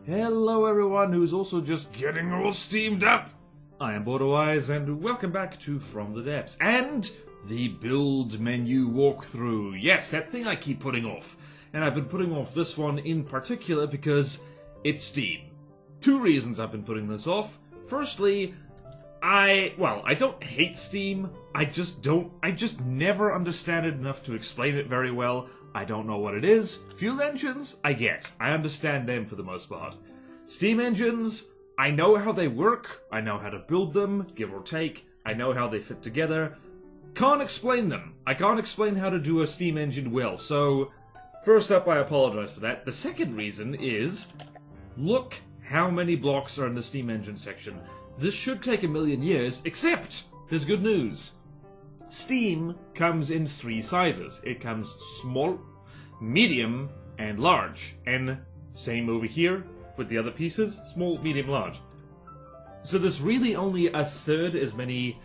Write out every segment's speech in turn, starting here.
Hello everyone who's also just getting all steamed up! I am BorderWise and welcome back to From the Depths and the build menu walkthrough. Yes, that thing I keep putting off. And I've been putting off this one in particular because it's Steam. Two reasons I've been putting this off. Firstly, I don't hate Steam. I just never understand it enough to explain it very well. I don't know what it is. Fuel engines, I get. I understand them for the most part. Steam engines, I know how they work. I know how to build them, give or take. I know how they fit together. Can't explain them. I can't explain how to do a steam engine well. So, first up, I apologize for that. The second reason is, look how many blocks are in the steam engine section. This should take a million years, except there's good news. Steam comes in three sizes. It comes small, medium, and large. And same over here with the other pieces, small, medium, large. So there's really only a third as many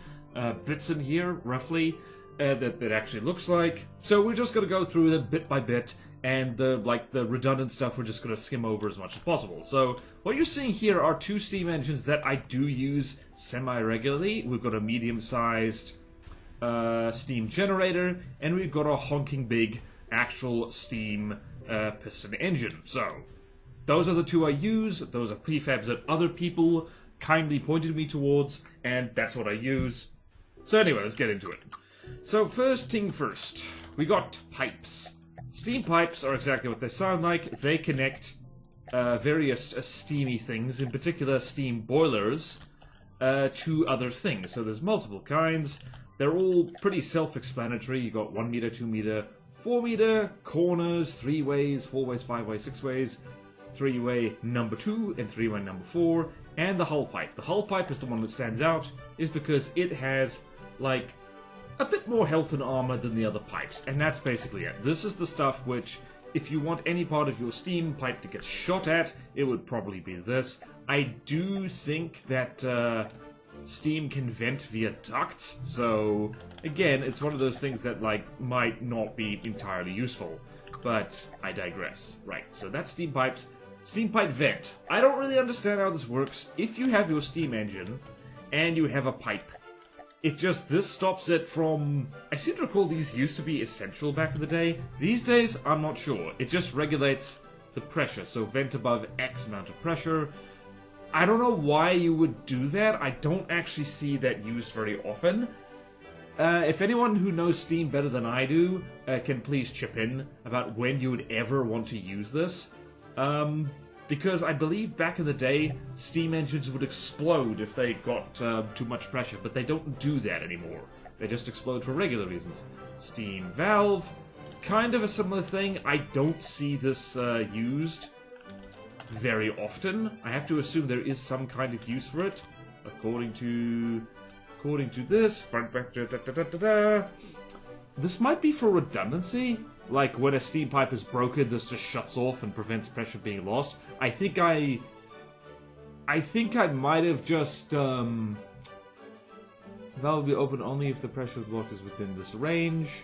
bits in here, roughly, that actually looks like. So we're just going to go through them bit by bit, and the redundant stuff we're just going to skim over as much as possible. So what you're seeing here are two steam engines that I do use semi-regularly. We've got a medium-sized steam generator, and we've got a honking big actual steam piston engine. So those are the two I use. Those are prefabs that other people kindly pointed me towards, and that's what I use. So anyway, let's get into it. So first thing first, we got pipes. Steam pipes are exactly what they sound like. They connect various steamy things, in particular steam boilers, to other things. So there's multiple kinds. They're all pretty self-explanatory. You got 1 meter, 2 meter, 4 meter, corners, 3 ways, 4 ways, 5 ways, 6 ways, 3-way number 2, and 3-way number 4, and the hull pipe. The hull pipe is the one that stands out, is because it has, like, a bit more health and armor than the other pipes, and that's basically it. This is the stuff which, if you want any part of your steam pipe to get shot at, it would probably be this. I do think that steam can vent via ducts, so again, it's one of those things that might not be entirely useful, but I digress. Right, so that's steam pipes. Steam pipe vent. I don't really understand how this works. If you have your steam engine and you have a pipe, this stops it from... I seem to recall these used to be essential back in the day. These days, I'm not sure. It just regulates the pressure, so vent above X amount of pressure. I don't know why you would do that. I don't actually see that used very often. If anyone who knows Steam better than I do, can please chip in about when you would ever want to use this. Because I believe back in the day, steam engines would explode if they got too much pressure, but they don't do that anymore. They just explode for regular reasons. Steam valve, kind of a similar thing. I don't see this used very often. I have to assume there is some kind of use for it, according to this, front back, This might be for redundancy. Like, when a steam pipe is broken, this just shuts off and prevents pressure being lost. I think I might have just, valve will be open only if the pressure block is within this range.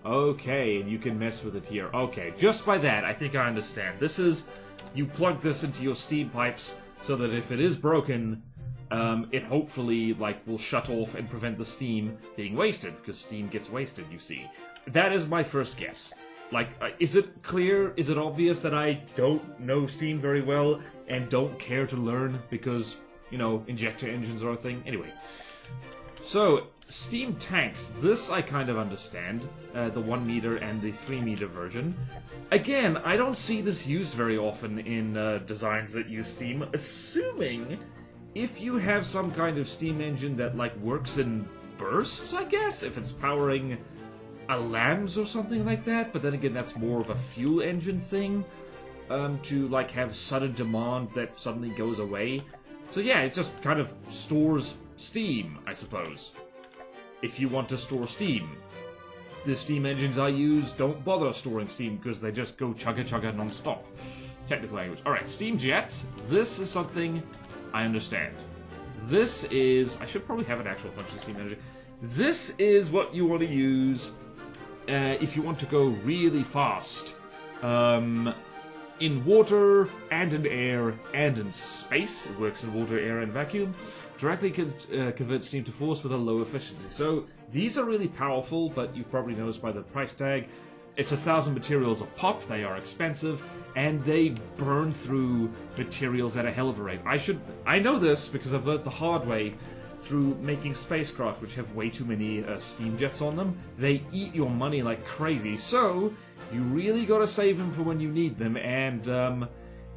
Okay, and you can mess with it here. Okay, just by that, I think I understand. This is, you plug this into your steam pipes so that if it is broken, it hopefully, will shut off and prevent the steam being wasted, because steam gets wasted, you see. That is my first guess. Is it clear, is it obvious that I don't know Steam very well and don't care to learn because, injector engines are a thing? Anyway. So, steam tanks. This I kind of understand. The 1 meter and the 3 meter version. Again, I don't see this used very often in designs that use steam, assuming if you have some kind of steam engine that, works in bursts, I guess, if it's powering a lambs or something like that, but then again, that's more of a fuel engine thing, to, have sudden demand that suddenly goes away. So yeah, it just kind of stores steam, I suppose, if you want to store steam. The steam engines I use don't bother storing steam because they just go chugga-chugga non-stop. Technical language. Alright, steam jets. This is something I understand. This is... I should probably have an actual function steam engine. This is what you want to use if you want to go really fast. in water, and in air, and in space. It works in water, air, and vacuum. Directly converts steam to force with a low efficiency. So these are really powerful, but you've probably noticed by the price tag, it's 1,000 materials a pop. They are expensive, and they burn through materials at a hell of a rate. I know this because I've learned the hard way through making spacecraft, which have way too many steam jets on them. They eat your money like crazy, so you really gotta save them for when you need them, and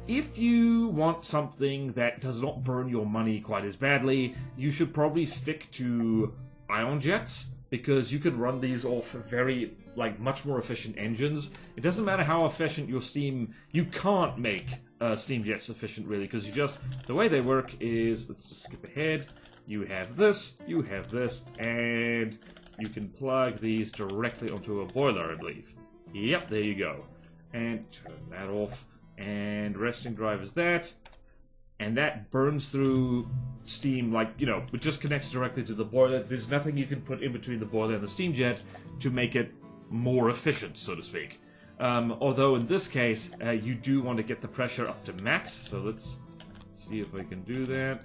if you want something that does not burn your money quite as badly, you should probably stick to ion jets, because you could run these off very, much more efficient engines. It doesn't matter how efficient your steam... You can't make steam jets efficient, really, because the way they work is... Let's just skip ahead. You have this, and you can plug these directly onto a boiler, I believe. Yep, there you go. And turn that off. And resting drive is that. And that burns through steam, it just connects directly to the boiler. There's nothing you can put in between the boiler and the steam jet to make it more efficient, so to speak. Although in this case, you do want to get the pressure up to max. So let's see if I can do that.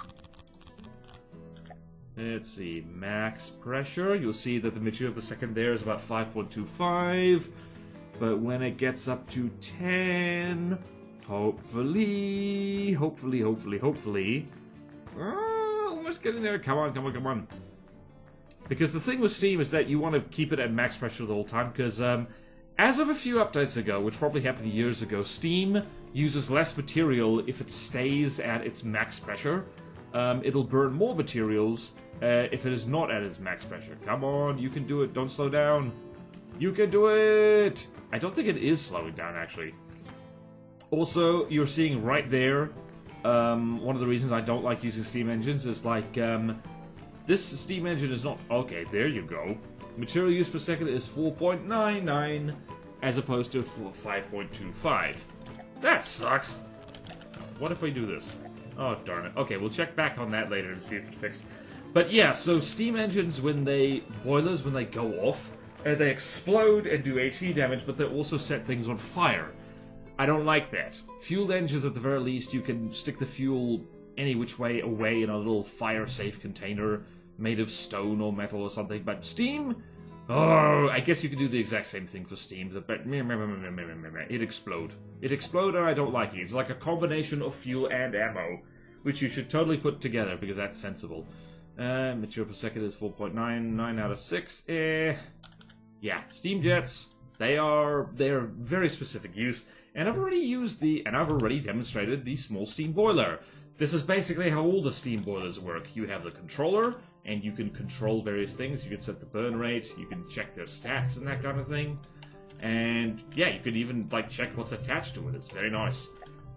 Let's see, max pressure. You'll see that the material per second there is about 5.25. But when it gets up to 10, hopefully, almost getting there. Come on. Because the thing with steam is that you want to keep it at max pressure the whole time, because as of a few updates ago, which probably happened years ago, steam uses less material if it stays at its max pressure. It'll burn more materials if it is not at its max pressure. Come on, you can do it. Don't slow down. You can do it! I don't think it is slowing down, actually. Also, you're seeing right there, one of the reasons I don't like using steam engines is this steam engine is not... Okay, there you go. Material use per second is 4.99 as opposed to 5.25. That sucks. What if we do this? Oh, darn it. Okay, we'll check back on that later and see if it's fixed. But yeah, so steam engines, boilers, when they go off, they explode and do HP damage, but they also set things on fire. I don't like that. Fuel engines, at the very least, you can stick the fuel any which way away in a little fire-safe container made of stone or metal or something. But steam? Oh, I guess you can do the exact same thing for steam, but it explode. It explode and I don't like it. It's like a combination of fuel and ammo, which you should totally put together, because that's sensible. Material per second is 4.99 out of 6. Yeah, steam jets, they're very specific use, and I've already demonstrated the small steam boiler. This is basically how all the steam boilers work. You have the controller, and you can control various things. You can set the burn rate, you can check their stats and that kind of thing. And yeah, you can even check what's attached to it. It's very nice.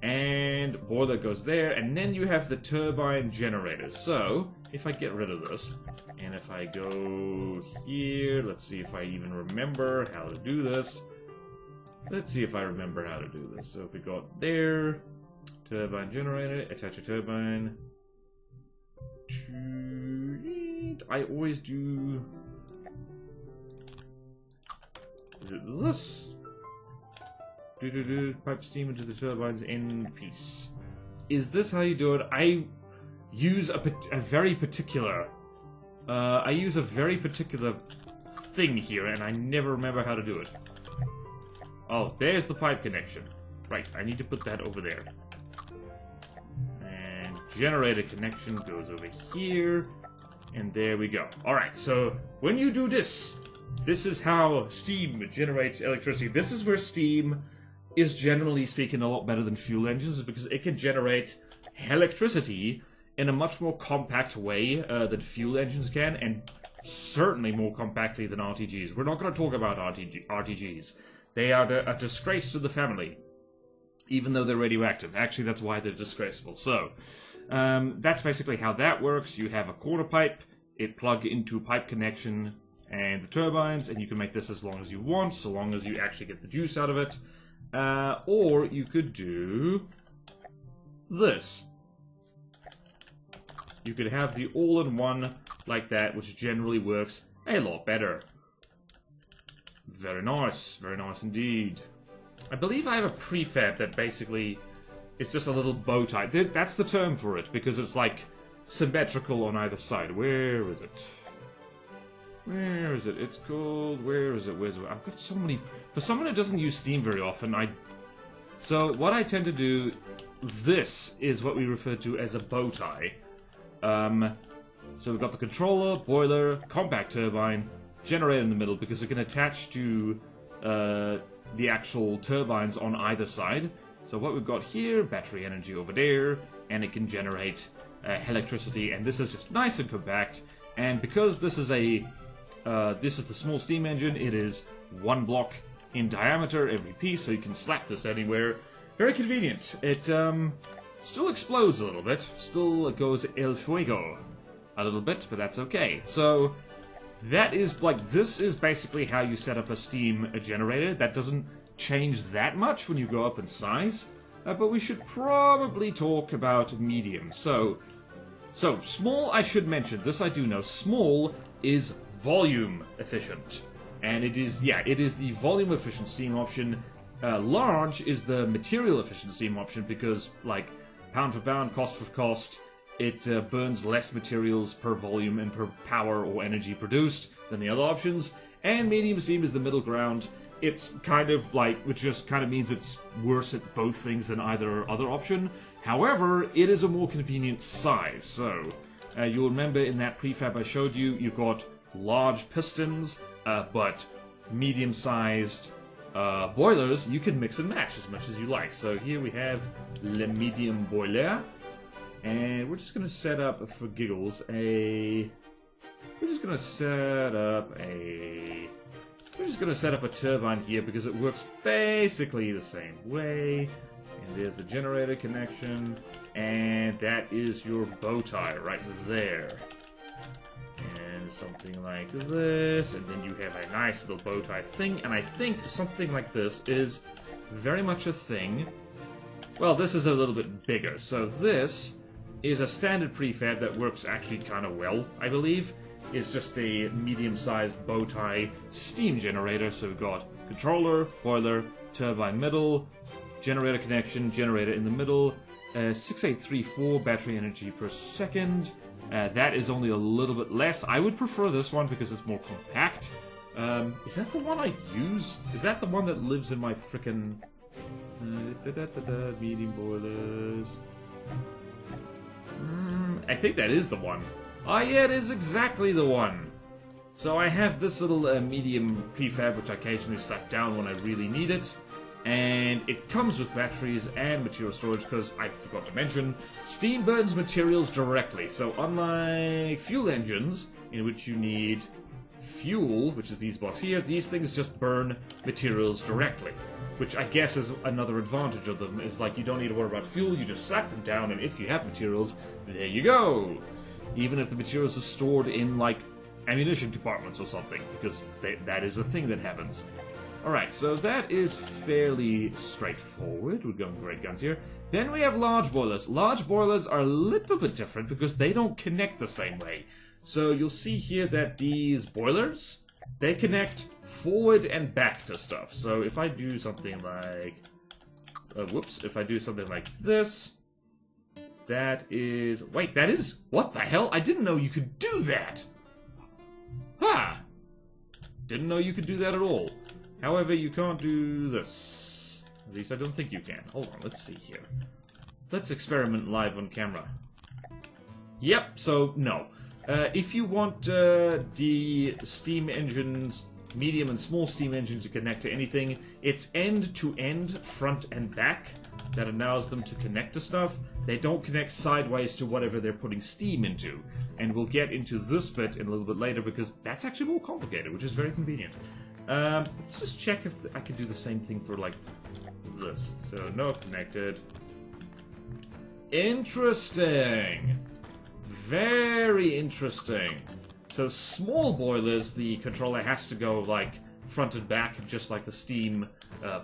And boiler goes there, and then you have the turbine generators. So, if I get rid of this, and if I go here, let's see if I even remember how to do this. Let's see if I remember how to do this. So if we go there, turbine generator, attach a turbine. I always do... Is it this? Pipe steam into the turbines in peace. Is this how you do it? I use a very particular... I use a very particular thing here, and I never remember how to do it. Oh, there's the pipe connection. Right, I need to put that over there. And generator connection goes over here. And there we go. Alright, so when you do this, this is how steam generates electricity. This is where steam is, generally speaking, a lot better than fuel engines, because it can generate electricity in a much more compact way than fuel engines can, and certainly more compactly than RTGs. We're not going to talk about RTGs. They are a disgrace to the family, even though they're radioactive. Actually, that's why they're disgraceful. So, that's basically how that works. You have a quarter pipe, it plug into pipe connection and the turbines, and you can make this as long as you want, so long as you actually get the juice out of it. Or you could do this. You could have the all-in-one like that, which generally works a lot better. Very nice indeed. I believe I have a prefab that basically it's just a little bow tie. That's the term for it, because it's like symmetrical on either side. Where is it? Where is it? It's called... Where is it? Where's it? I've got so many... For someone who doesn't use Steam very often, So what I tend to do... This is what we refer to as a bow tie. So we've got the controller, boiler, compact turbine, generator in the middle, because it can attach to the actual turbines on either side. So what we've got here, battery energy over there, and it can generate electricity, and this is just nice and compact. And because this is the small steam engine, it is 1 block in diameter every piece, so you can slap this anywhere. Very convenient. It still explodes a little bit, still goes el fuego a little bit, but that's okay. So that is like, this is basically how you set up a steam generator. That doesn't change that much when you go up in size, but we should probably talk about medium. So small, I should mention, this I do know, small is volume efficient. And it is the volume efficient steam option. Large is the material efficient steam option, because, like, pound for pound, cost for cost, it burns less materials per volume and per power or energy produced than the other options. And medium steam is the middle ground. It's kind of like, which just kind of means it's worse at both things than either other option. However, it is a more convenient size. So, you'll remember in that prefab I showed you, you've got large pistons, but medium-sized boilers. You can mix and match as much as you like. So here we have le medium boiler. And we're just going to set up, for giggles, We're just going to set up a turbine here, because it works basically the same way. And there's the generator connection, and that is your bow tie right there. And something like this, and then you have a nice little bow tie thing, and I think something like this is very much a thing. Well, this is a little bit bigger, so this is a standard prefab that works actually kind of well, I believe. It's just a medium-sized bow tie steam generator, so we've got controller, boiler, turbine middle, generator connection, generator in the middle, 6834 battery energy per second. That is only a little bit less. I would prefer this one because it's more compact. Is that the one I use? Is that the one that lives in my frickin' medium boilers? I think that is the one. Oh yeah, it is exactly the one. So I have this little medium prefab, which I occasionally slap down when I really need it. And it comes with batteries and material storage, because I forgot to mention, steam burns materials directly. So unlike fuel engines, in which you need fuel, which is these blocks here, these things just burn materials directly. Which I guess is another advantage of them, is like you don't need to worry about fuel, you just slap them down, and if you have materials, there you go! Even if the materials are stored in, like, ammunition compartments or something, because that is a thing that happens. Alright, so that is fairly straightforward. We're going great guns here. Then we have large boilers. Large boilers are a little bit different because they don't connect the same way. So you'll see here that these boilers, they connect forward and back to stuff. So if I do something like... if I do something like this... That is... Wait, that is... What the hell? I didn't know you could do that! Ha! Didn't know you could do that at all. However, you can't do this. At least I don't think you can. Hold on, let's see here. Let's experiment live on camera. Yep, so no. If you want the steam engines, medium and small steam engines to connect to anything, it's end-to-end, front and back, that allows them to connect to stuff. They don't connect sideways to whatever they're putting steam into. And we'll get into this bit in a little bit later, because that's actually more complicated, which is very convenient. Let's just check if I can do the same thing for, like, this. So, no connected. Interesting! Very interesting. So, small boilers, the controller has to go, like, front and back, just like the steam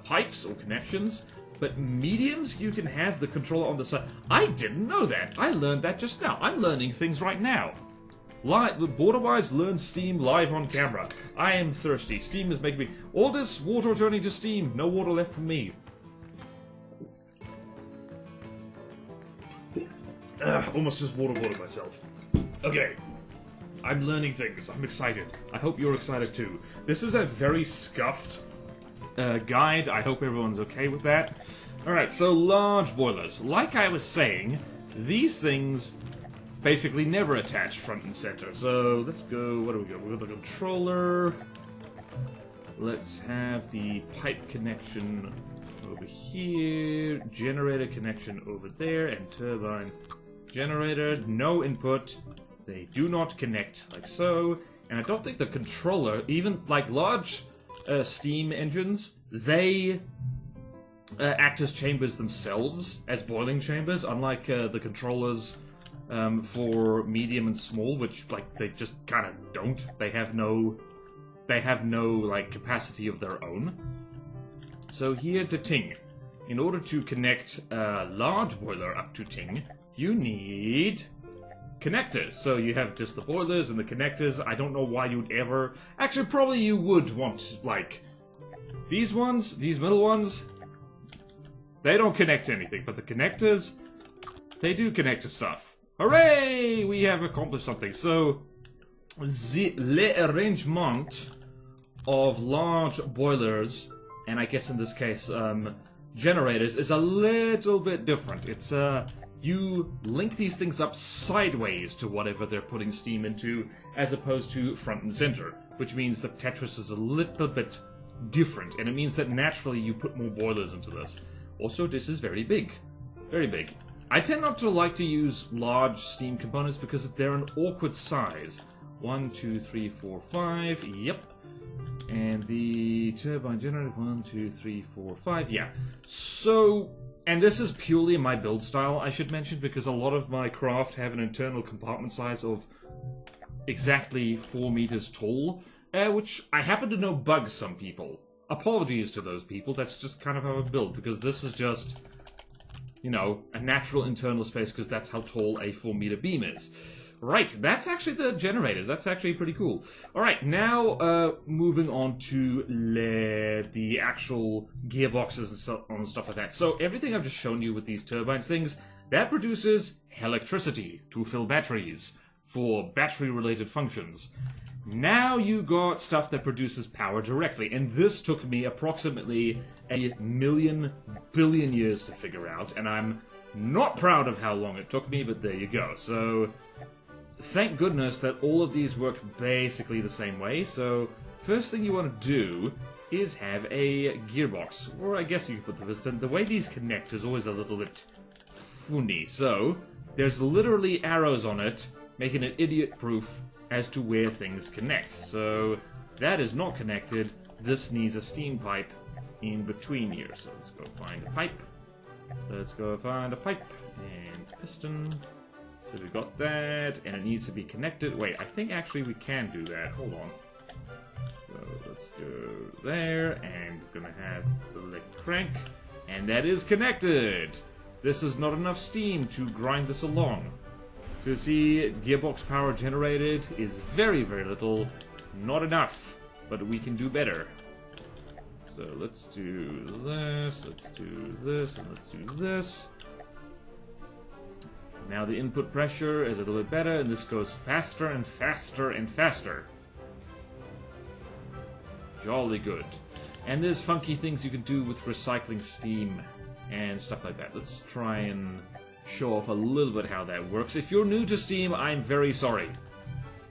pipes or connections. But mediums, you can have the controller on the side. I didn't know that. I learned that just now. I'm learning things right now. BorderWise learn steam live on camera. I am thirsty. Steam is making me... All this water returning to steam. No water left for me. Almost just waterboarded myself. Okay. I'm learning things. I'm excited. I hope you're excited too. This is a very scuffed guide. I hope everyone's okay with that. Alright, so large boilers. Like I was saying, these things basically never attach front and center. So let's go, what do we got? We got the controller. Let's have the pipe connection over here. Generator connection over there. And turbine generator. No input. They do not connect like so. And I don't think the controller, even like large steam engines, they act as chambers themselves, as boiling chambers, unlike the controllers for medium and small, which like they just kind of don't. They have no like capacity of their own. So here to Ting, in order to connect a large boiler up to Ting, you need connectors. So you have just the boilers and the connectors. I don't know why you'd ever... Actually, probably you would want, like, these ones, these middle ones, they don't connect to anything, but the connectors, they do connect to stuff. Hooray! We have accomplished something. So, the arrangement of large boilers, and I guess in this case, generators, is a little bit different. It's, you link these things up sideways to whatever they're putting steam into, as opposed to front and center, which means that Tetris is a little bit different, and it means that naturally you put more boilers into this. Also, this is very big. Very big. I tend not to like to use large steam components because they're an awkward size. 1, 2, 3, 4, 5, yep. And the turbine generator, 1, 2, 3, 4, 5, yeah. So... And this is purely my build style, I should mention, because a lot of my craft have an internal compartment size of exactly 4 meters tall, which I happen to know bugs some people. Apologies to those people, that's just kind of how I build, because this is just, you know, a natural internal space, because that's how tall a 4-meter beam is. Right, that's actually the generators. That's actually pretty cool. Alright, now moving on to the actual gearboxes and stuff like that. So everything I've just shown you with these turbines things, that produces electricity to fill batteries for battery-related functions. Now you got stuff that produces power directly, and this took me approximately 1,000,000 billion years to figure out, and I'm not proud of how long it took me, but there you go. So... thank goodness that all of these work basically the same way. So, first thing you want to do is have a gearbox. Or I guess you could put this in. The way these connect is always a little bit funny. So, there's literally arrows on it, making it idiot-proof as to where things connect. So, that is not connected. This needs a steam pipe in between here. So, let's go find a pipe. Let's go find a pipe. And piston. So we've got that, and it needs to be connected. Wait, I think actually we can do that. Hold on. So let's go there, and we're gonna have the leg crank, and that is connected! This is not enough steam to grind this along. So you see, gearbox power generated is very, very little. Not enough, but we can do better. So let's do this, let's do this, and let's do this. Now the input pressure is a little bit better, and this goes faster and faster and faster. Jolly good. And there's funky things you can do with recycling steam and stuff like that. Let's try and show off a little bit how that works. If you're new to Steam, I'm very sorry.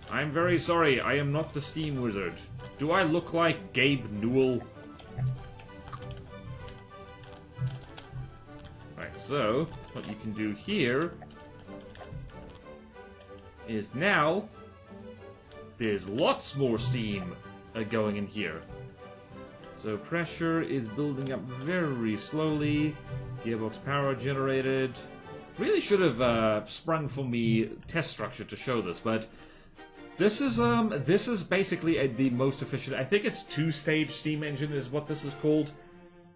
I'm very sorry, I am not the Steam wizard. Do I look like Gabe Newell? Right, so, what you can do here is now there's lots more steam going in here. So pressure is building up very slowly. Gearbox power generated. Really should have sprung for me test structure to show this, but this is basically the most efficient. I think it's 2-stage steam engine is what this is called.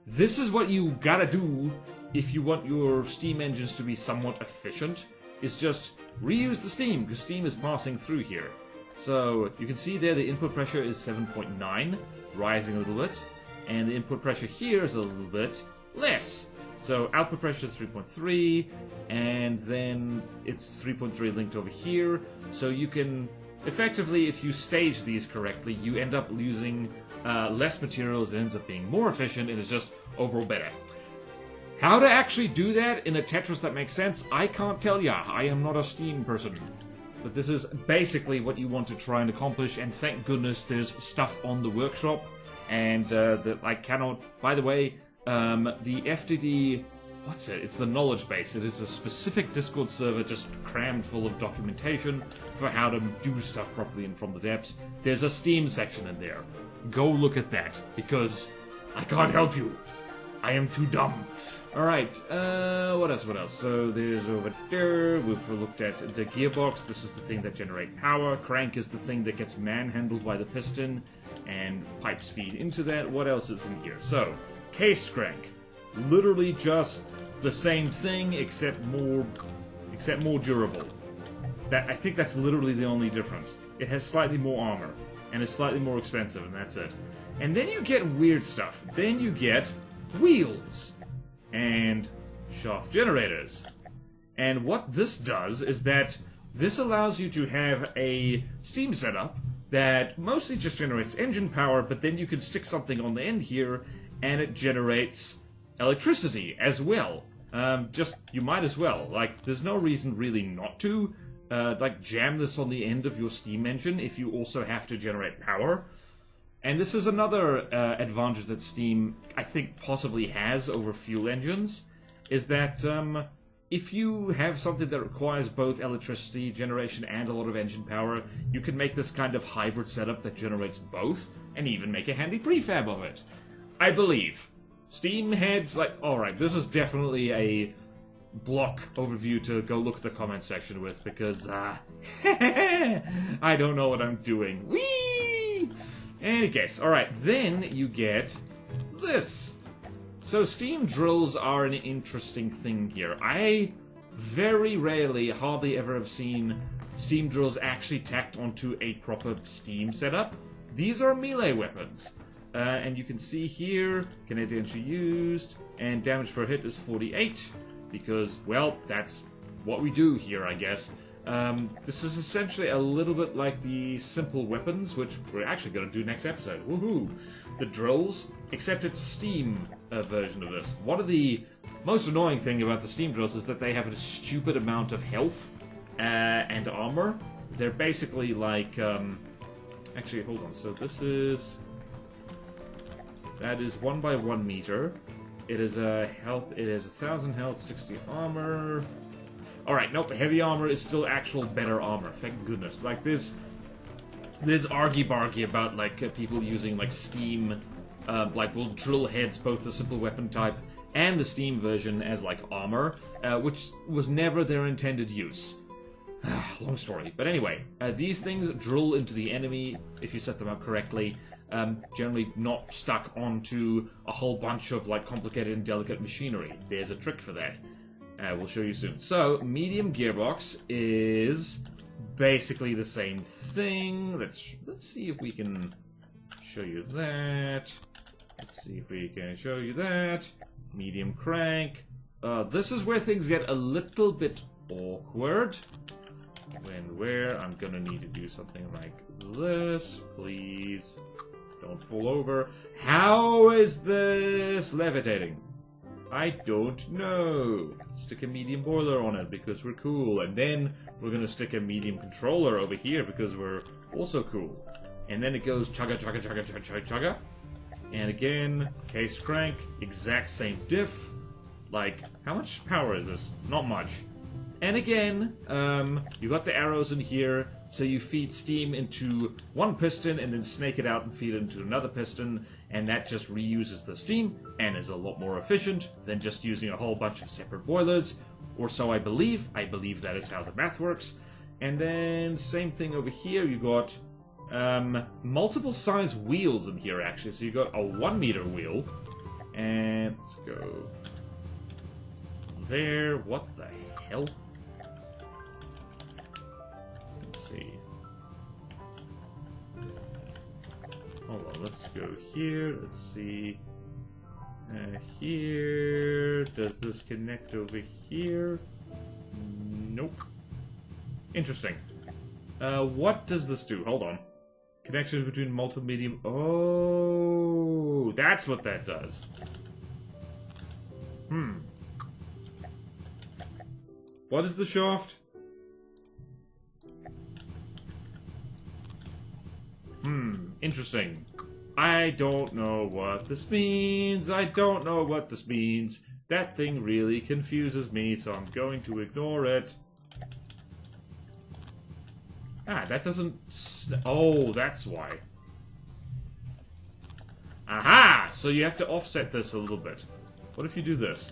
This is what you gotta do if you want your steam engines to be somewhat efficient. is just reuse the steam, because steam is passing through here. So you can see there the input pressure is 7.9, rising a little bit, and the input pressure here is a little bit less. So output pressure is 3.3, and then it's 3.3 linked over here. So you can, effectively, if you stage these correctly, you end up using less materials, it ends up being more efficient, and it's just overall better. How to actually do that in a Tetris that makes sense, I can't tell ya. I am not a Steam person. But this is basically what you want to try and accomplish, and thank goodness there's stuff on the workshop, and that I cannot... By the way, the FTD... What's it? It's the knowledge base. It is a specific Discord server just crammed full of documentation for how to do stuff properly and from the depths. There's a Steam section in there. Go look at that, because I can't help you. I am too dumb. Alright, what else? So there's over there, we've looked at the gearbox. This is the thing that generates power. Crank is the thing that gets manhandled by the piston, and pipes feed into that. What else is in here? So, cased crank. Literally just the same thing, except more durable. I think that's literally the only difference. It has slightly more armor, and it's slightly more expensive, and that's it. And then you get weird stuff. Then you get wheels and shaft generators. And what this does is that this allows you to have a steam setup that mostly just generates engine power, but then you can stick something on the end here and it generates electricity as well. You might as well. Like, there's no reason really not to. Jam this on the end of your steam engine if you also have to generate power. And this is another advantage that Steam, I think, possibly has over fuel engines, is that if you have something that requires both electricity generation and a lot of engine power, you can make this kind of hybrid setup that generates both, and even make a handy prefab of it. I believe. Steam heads, alright, this is definitely a block overview to go look at the comment section with, because, I don't know what I'm doing. Whee! Any case, alright, then you get this. So steam drills are an interesting thing here. I very rarely, hardly ever have seen steam drills actually tacked onto a proper steam setup. These are melee weapons. And you can see here, kinetic energy used, and damage per hit is 48, because, well, that's what we do here, I guess. This is essentially a little bit like the simple weapons, which we're actually going to do next episode. Woohoo! The drills, except it's Steam version of this. One of the most annoying thing about the Steam drills is that they have a stupid amount of health and armor. They're basically like... actually, hold on. So this is... That is 1 by 1 meter. It is a health... It is 1,000 health, 60 armor... Alright, nope, heavy armor is still actual better armor, thank goodness. Like, there's argy-bargy about, people using, Steam, will drill heads, both the simple weapon type and the Steam version as, armor, which was never their intended use. Long story. But anyway, these things drill into the enemy, if you set them up correctly, generally not stuck onto a whole bunch of, complicated and delicate machinery. There's a trick for that. We'll show you soon. So, medium gearbox is basically the same thing. Let's see if we can show you that. Let's see if we can show you that. Medium crank. This is where things get a little bit awkward. Where I'm gonna need to do something like this. Please don't fall over. How is this levitating? I don't know. Stick a medium boiler on it because we're cool. And then we're going to stick a medium controller over here because we're also cool. And then it goes chugga, chugga, chugga, chugga, chugga, chugga. And again, case crank, exact same diff. How much power is this? Not much. And again, you got the arrows in here, so you feed steam into one piston and then snake it out and feed it into another piston, and that just reuses the steam and is a lot more efficient than just using a whole bunch of separate boilers, or so I believe. I believe that is how the math works. And then same thing over here, you got multiple size wheels in here actually. So you got a 1 meter wheel, and let's go there. What the hell? see. Hold on, let's go here. Let's see. Here. Does this connect over here? Nope. Interesting. What does this do? Hold on. Connections between multi-medium. Oh, that's what that does. What is the shaft? Interesting. I don't know what this means. I don't know what this means. That thing really confuses me, so I'm going to ignore it. Ah, that doesn't... Oh, that's why. Aha! So you have to offset this a little bit. What if you do this?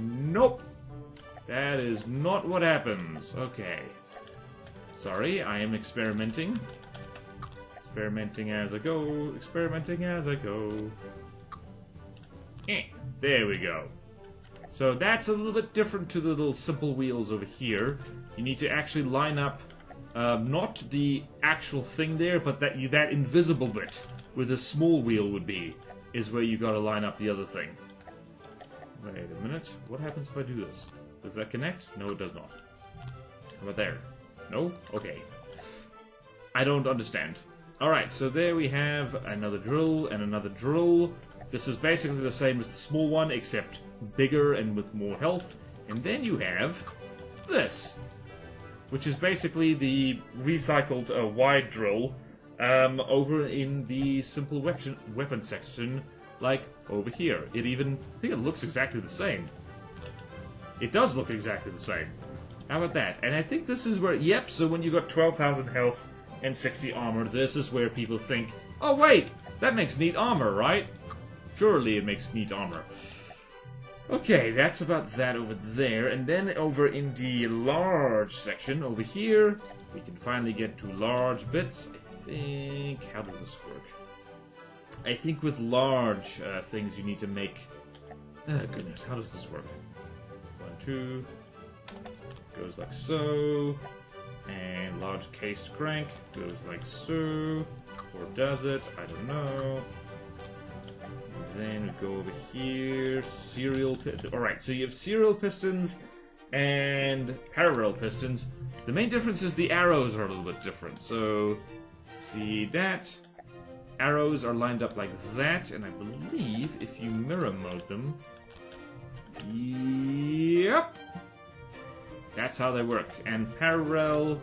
Nope! That is not what happens. Okay. Sorry, I am experimenting. Experimenting as I go. Experimenting as I go. There we go. So that's a little bit different to the little simple wheels over here. You need to actually line up not the actual thing there, but that invisible bit where the small wheel would be is where you gotta line up the other thing. Wait a minute. What happens if I do this? Does that connect? No, it does not. How about there? No? Okay. I don't understand. Alright, so there we have another drill and another drill. This is basically the same as the small one, except bigger and with more health. And then you have this, which is basically the recycled wide drill over in the simple weapon section, like over here. I think it looks exactly the same. It does look exactly the same. How about that? And I think this is where, yep, so when you got 12,000 health and 60 armor, this is where people think, oh wait, that makes neat armor, right? Surely it makes neat armor. Okay, that's about that over there. And then over in the large section, over here, we can finally get to large bits. I think... How does this work? I think with large things you need to make... Oh, goodness, how does this work? 1, 2... Goes like so. And large cased crank goes like so. Or does it? I don't know. Then we go over here, serial pistons. Alright, so you have serial pistons and parallel pistons. The main difference is the arrows are a little bit different. So, see that? Arrows are lined up like that, and I believe if you mirror mode them... Yep! That's how they work. And parallel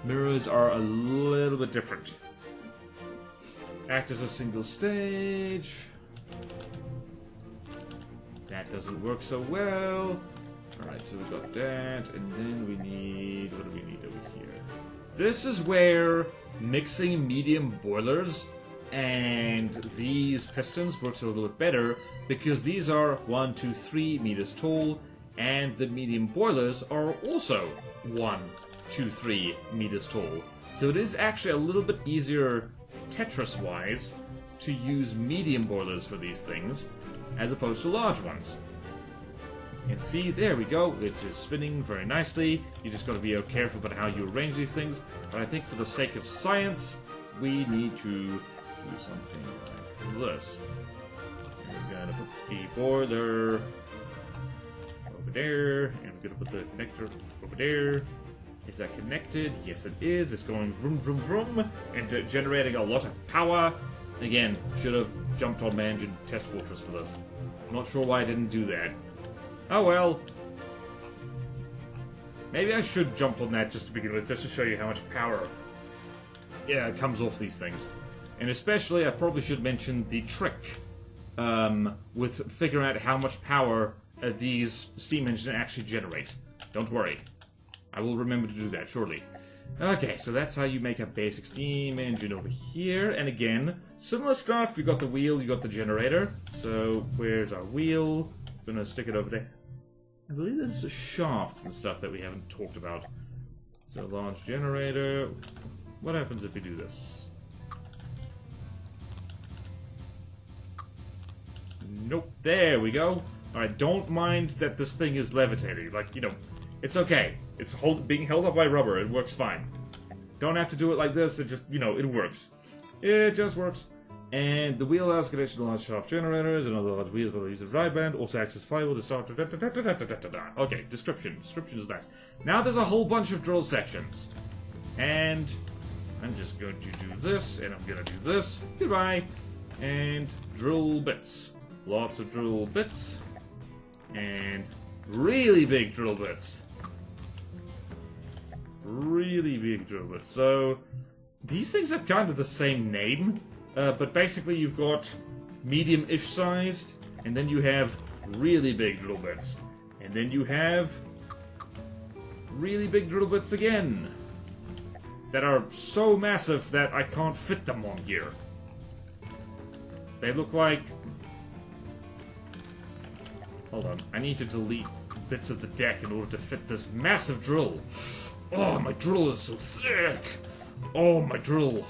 mirrors are a little bit different. Act as a single stage. That doesn't work so well. Alright, so we got that, and then we need... What do we need over here? This is where mixing medium boilers and these pistons works a little bit better, because these are 1, 2, 3 meters tall, and the medium boilers are also 1, 2, 3 meters tall. So it is actually a little bit easier Tetris-wise to use medium boilers for these things, as opposed to large ones. And see, there we go, it's spinning very nicely. You just gotta be careful about how you arrange these things, but I think for the sake of science, we need to do something like this. We're gonna put the boiler over there, and we're gonna put the connector over there. Is that connected? Yes, it is. It's going vroom, vroom, vroom, and generating a lot of power. Again, should have jumped on my engine test fortress for this. I'm not sure why I didn't do that. Oh well. Maybe I should jump on that just to begin with, just to show you how much power comes off these things. And especially, I probably should mention the trick with figuring out how much power these steam engines actually generate. Don't worry. I will remember to do that, surely. Okay, so that's how you make a basic steam engine over here. And again, similar stuff. You got the wheel, you got the generator. So, where's our wheel? I'm gonna stick it over there. I believe there's shafts and stuff that we haven't talked about. So, large generator. What happens if we do this? Nope. There we go. Alright, don't mind that this thing is levitating. Like, you know, it's okay. It's being held up by rubber. It works fine. Don't have to do it like this. It just, you know, it works. It just works. And the wheel allows connection to large shaft generators and other large wheels will use the drive band. Also access firewall to start. Okay, description. Description is nice. Now there's a whole bunch of drill sections. And I'm just going to do this, and I'm going to do this. Goodbye. And drill bits. Lots of drill bits. And really big drill bits. Really big drill bits. So, these things have kind of the same name, but basically you've got medium-ish sized, and then you have really big drill bits. And then you have really big drill bits again. That are so massive that I can't fit them on here. They look like... Hold on, I need to delete bits of the deck in order to fit this massive drill. Oh, my drill is so thick! Oh, my drill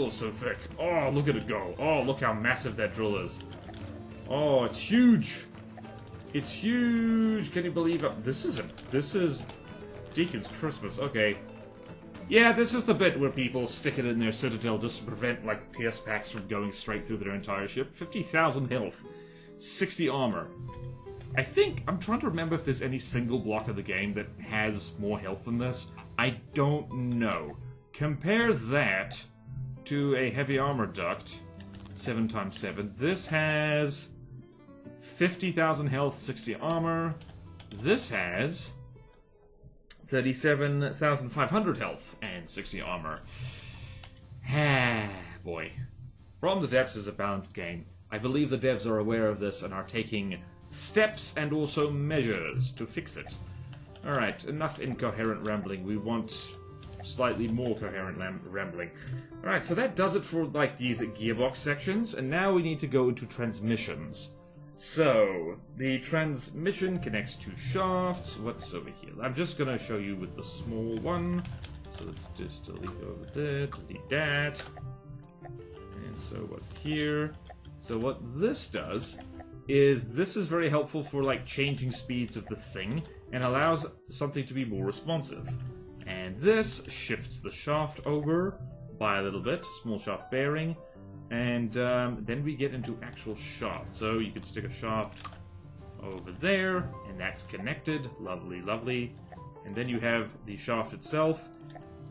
is so thick. Oh, look at it go. Oh, look how massive that drill is. Oh, it's huge! It's huge! Can you believe it? This is Deacon's Christmas. Okay. Yeah, this is the bit where people stick it in their citadel just to prevent, like, PS packs from going straight through their entire ship. 50,000 health. 60 armor. I think, I'm trying to remember if there's any single block of the game that has more health than this. I don't know. Compare that to a heavy armor duct. 7x7. This has 50,000 health, 60 armor. This has 37,500 health and 60 armor. Boy. From the Depths is a balanced game. I believe the devs are aware of this and are taking steps and also measures to fix it. Alright, enough incoherent rambling. We want slightly more coherent rambling. Alright, so that does it for, like, these gearbox sections, and now we need to go into transmissions. So, the transmission connects to shafts. What's over here? I'm just going to show you with the small one. So let's just delete over there, delete that. And so what here? So what this does is this is very helpful for like changing speeds of the thing and allows something to be more responsive. And this shifts the shaft over by a little bit, small shaft bearing. And then we get into actual shaft. So you could stick a shaft over there, and that's connected. Lovely, lovely. And then you have the shaft itself,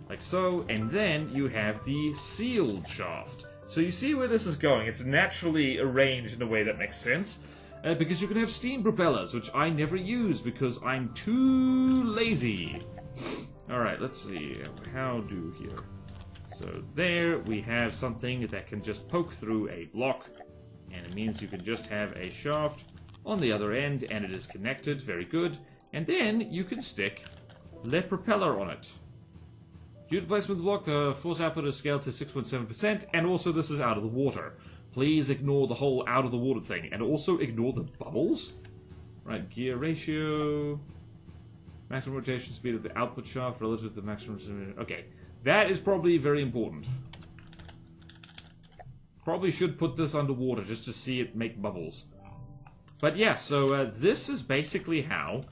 like so. And then you have the sealed shaft. So you see where this is going. It's naturally arranged in a way that makes sense. Because you can have steam propellers, which I never use because I'm too lazy. Alright, let's see. How do here? So there we have something that can just poke through a block, and it means you can just have a shaft on the other end, and it is connected. Very good. And then you can stick the propeller on it. Due to placement of the block, the force output is scaled to 6.7%, and also this is out of the water. Please ignore the whole out of the water thing, and also ignore the bubbles. Right, gear ratio, maximum rotation speed of the output shaft relative to the maximum... Okay. That is probably very important. Probably should put this underwater just to see it make bubbles. But yeah, so this is basically how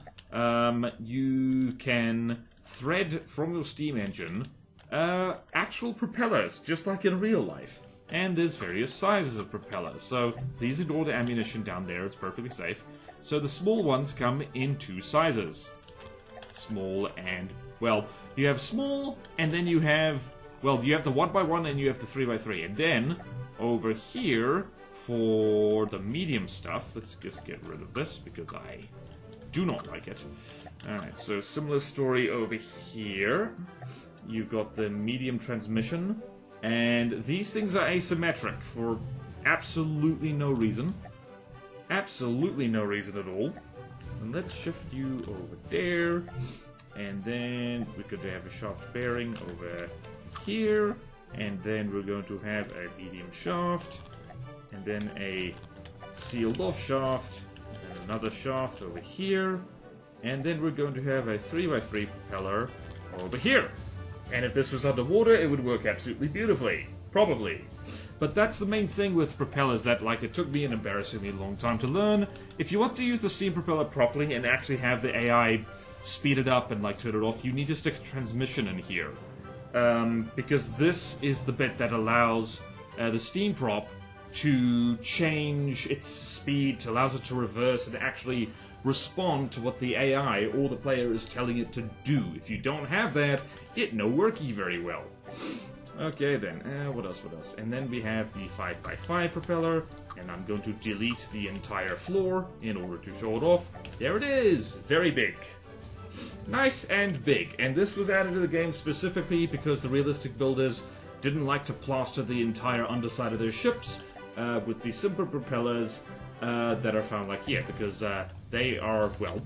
you can thread from your steam engine actual propellers, just like in real life. And there's various sizes of propellers, so please ignore the ammunition down there, it's perfectly safe. So the small ones come in two sizes. Small and... Well, you have small, and then you have... Well, you have the 1x1 and you have the 3x3. And then, over here, for the medium stuff, let's just get rid of this, because I do not like it. Alright, so similar story over here. You've got the medium transmission, and these things are asymmetric for absolutely no reason. Absolutely no reason at all. And let's shift you over there. And then we're going to have a shaft bearing over here. And then we're going to have a medium shaft. And then a sealed off shaft. And another shaft over here. And then we're going to have a 3x3 propeller over here. And if this was underwater, it would work absolutely beautifully. Probably. But that's the main thing with propellers that, like, it took me an embarrassingly long time to learn. If you want to use the steam propeller properly and actually have the AI speed it up and, like, turn it off, you need to stick a transmission in here. Because this is the bit that allows the steam prop to change its speed, allows it to reverse and actually respond to what the AI or the player is telling it to do. If you don't have that, it no worky very well. Okay then, what else? And then we have the 5x5 propeller, and I'm going to delete the entire floor in order to show it off. There it is! Very big. Nice and big. And this was added to the game specifically because the realistic builders didn't like to plaster the entire underside of their ships with the simple propellers that are found like here, because they are, well,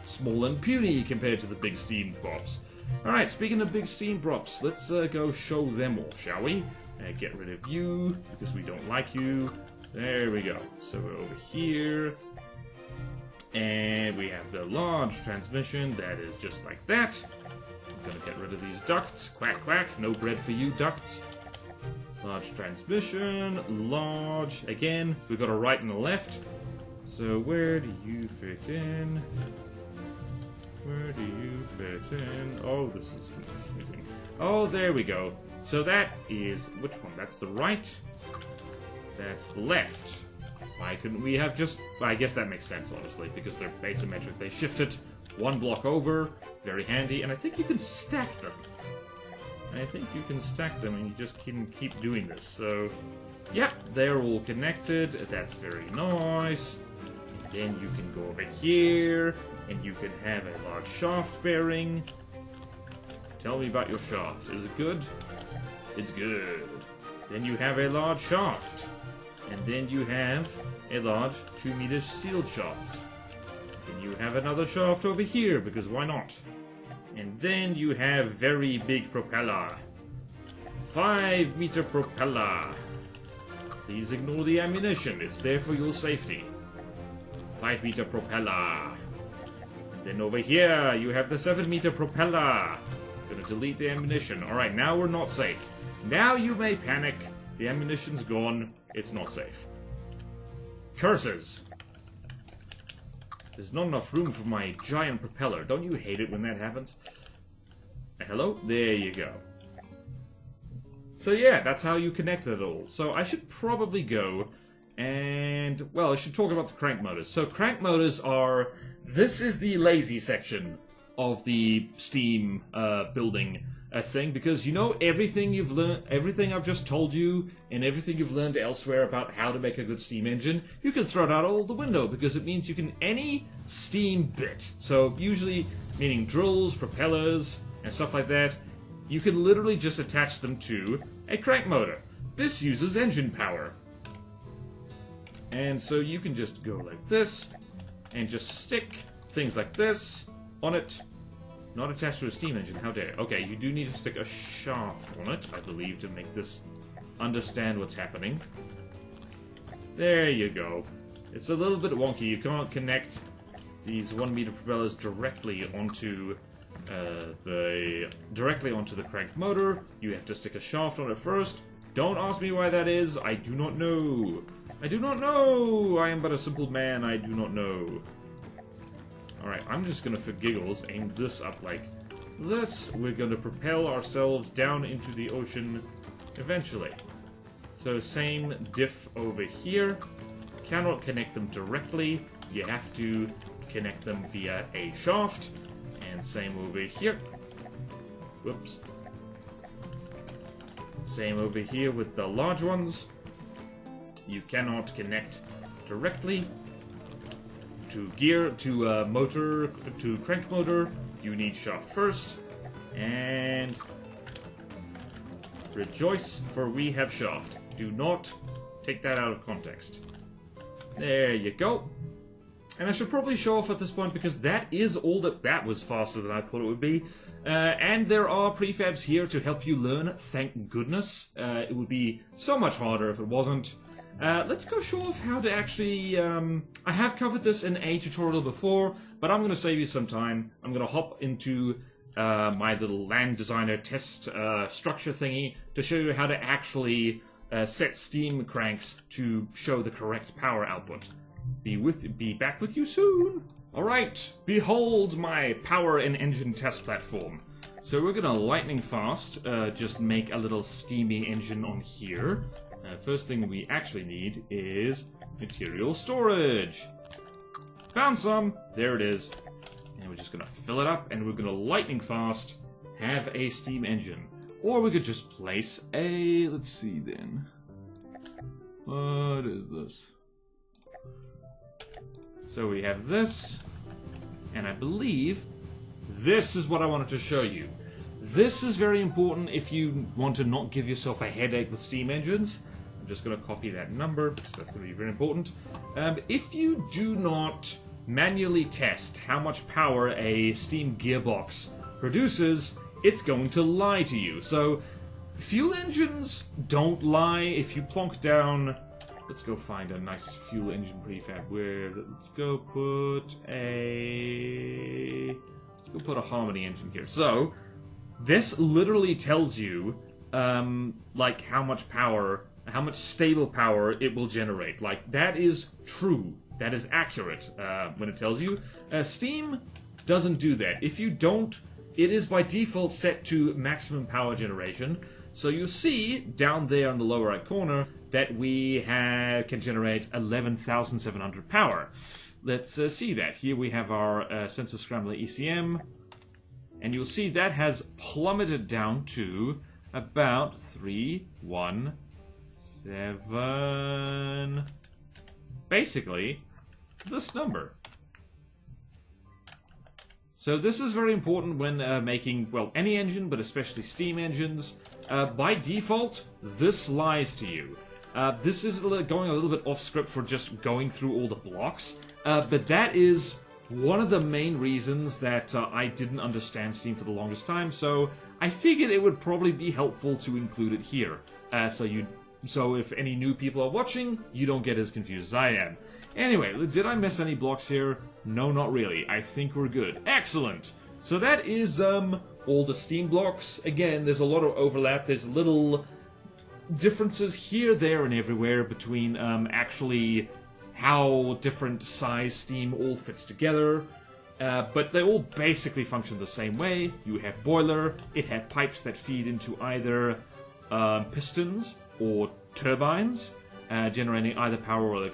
small and puny compared to the big steam props. Alright, speaking of big steam props, let's go show them off, shall we? Get rid of you, because we don't like you. There we go. So we're over here. And we have the large transmission that is just like that. I'm gonna get rid of these ducts. Quack, quack. No bread for you, ducts. Large transmission. Large. Again, we've got a right and a left. So where do you fit in? Where do you fit in? Oh, this is confusing. Oh, there we go. So that is... which one? That's the right. That's the left. Why couldn't we have just... well, I guess that makes sense, honestly, because they're asymmetric. They shift it one block over. Very handy. And I think you can stack them. And you just can keep doing this. So, yeah, they're all connected. That's very nice. Then you can go over here, and you can have a large shaft bearing. Tell me about your shaft. Is it good? It's good. Then you have a large shaft. And then you have a large 2-meter sealed shaft. Then you have another shaft over here, because why not? And then you have very big propeller. 5-meter propeller. Please ignore the ammunition. It's there for your safety. 5-meter propeller. And then over here, you have the 7-meter propeller. Gonna delete the ammunition. Alright, now we're not safe. Now you may panic. The ammunition's gone. It's not safe. Curses. There's not enough room for my giant propeller. Don't you hate it when that happens? Hello? There you go. So yeah, that's how you connect it all. So I should probably go and... well, I should talk about the crank motors. So crank motors are... this is the lazy section of the Steam building thing, because you know everything you've learned, everything I've just told you, and everything you've learned elsewhere about how to make a good steam engine, you can throw it out all the window, because it means you can any steam bit. So usually, meaning drills, propellers, and stuff like that, you can literally just attach them to a crank motor. This uses engine power. And so you can just go like this, and just stick things like this on it. Not attached to a steam engine, how dare. Okay, you do need to stick a shaft on it, I believe, to make this understand what's happening. There you go. It's a little bit wonky. You can't connect these 1-meter propellers directly onto the crank motor. You have to stick a shaft on it first. Don't ask me why that is. I do not know. I do not know. I am but a simple man. I do not know. Alright, I'm just gonna, for giggles, aim this up like this. We're gonna propel ourselves down into the ocean eventually. So same diff over here. Cannot connect them directly. You have to connect them via a shaft. And same over here. Whoops. Same over here with the large ones. You cannot connect directly to gear, to motor, to crank motor. You need shaft first. And rejoice, for we have shaft. Do not take that out of context. There you go. And I should probably show off at this point, because that is all that was faster than I thought it would be. And there are prefabs here to help you learn, thank goodness. It would be so much harder if it wasn't. Let's go show off how to actually... I have covered this in a tutorial before, but I'm going to save you some time. I'm going to hop into my little land designer test structure thingy to show you how to actually set steam cranks to show the correct power output. Be back with you soon. Alright, behold my power and engine test platform. So we're gonna lightning fast just make a little steamy engine on here. First thing we actually need is material storage. Found some! There it is. And we're just gonna fill it up and we're gonna lightning fast have a steam engine. Or we could just place a... let's see then. What is this? So we have this, and I believe this is what I wanted to show you. This is very important if you want to not give yourself a headache with steam engines. I'm just going to copy that number, because that's going to be very important. If you do not manually test how much power a steam gearbox produces, it's going to lie to you. So, fuel engines don't lie. If you plonk down... let's go find a nice fuel engine prefab. Let's go put a Harmony engine here. So, this literally tells you, like, how much power, how much stable power it will generate. Like, that is true. That is accurate when it tells you. Steam doesn't do that. If you don't, it is by default set to maximum power generation. So you see down there in the lower right corner that we can generate 11,700 power. Let's see that. Here we have our sensor scrambler ECM, and you'll see that has plummeted down to about 317. Basically, this number. So this is very important when making, well, any engine, but especially steam engines. By default, this lies to you. This is going a little bit off script for just going through all the blocks, but that is one of the main reasons that I didn't understand Steam for the longest time, so I figured it would probably be helpful to include it here. So if any new people are watching, you don't get as confused as I am. Anyway, did I miss any blocks here? No, not really. I think we're good. Excellent! So that is all the Steam blocks. Again, there's a lot of overlap. There's little differences here, there, and everywhere between actually how different size Steam all fits together. But they all basically function the same way. You have boiler. It had pipes that feed into either pistons or turbines, generating either power or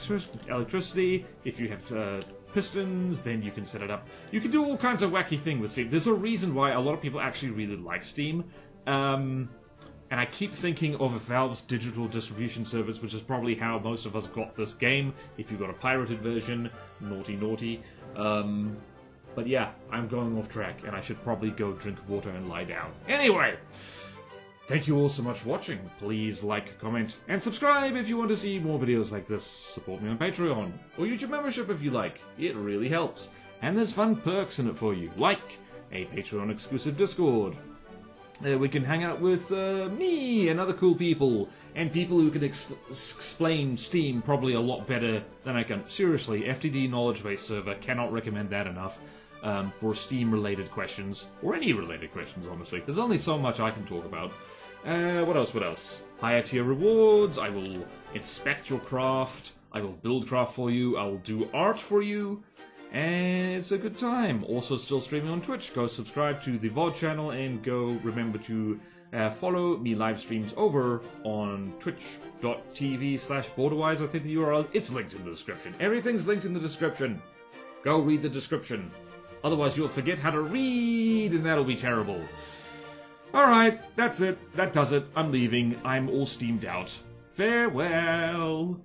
electricity. If you have pistons, then you can set it up. You can do all kinds of wacky things with Steam. There's a reason why a lot of people actually really like Steam. And I keep thinking of Valve's digital distribution service, which is probably how most of us got this game. If you got a pirated version, naughty, naughty. But yeah, I'm going off track, and I should probably go drink water and lie down. Anyway! Thank you all so much for watching. Please like, comment, and subscribe if you want to see more videos like this. Support me on Patreon, or YouTube membership if you like. It really helps. And there's fun perks in it for you, like a Patreon-exclusive Discord. We can hang out with me and other cool people, and people who can explain Steam probably a lot better than I can. Seriously, FTD Knowledge Base Server, cannot recommend that enough. For Steam-related questions, or any related questions, honestly. There's only so much I can talk about. What else? Higher tier rewards, I will inspect your craft, I will build craft for you, I will do art for you, and it's a good time. Also still streaming on Twitch. Go subscribe to the VOD channel, and go remember to follow me live streams over on twitch.tv/BorderWise, I think the URL. It's linked in the description. Everything's linked in the description. Go read the description. Otherwise you'll forget how to read, and that'll be terrible. Alright, that's it. That does it. I'm leaving. I'm all steamed out. Farewell!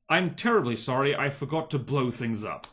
I'm terribly sorry, I forgot to blow things up.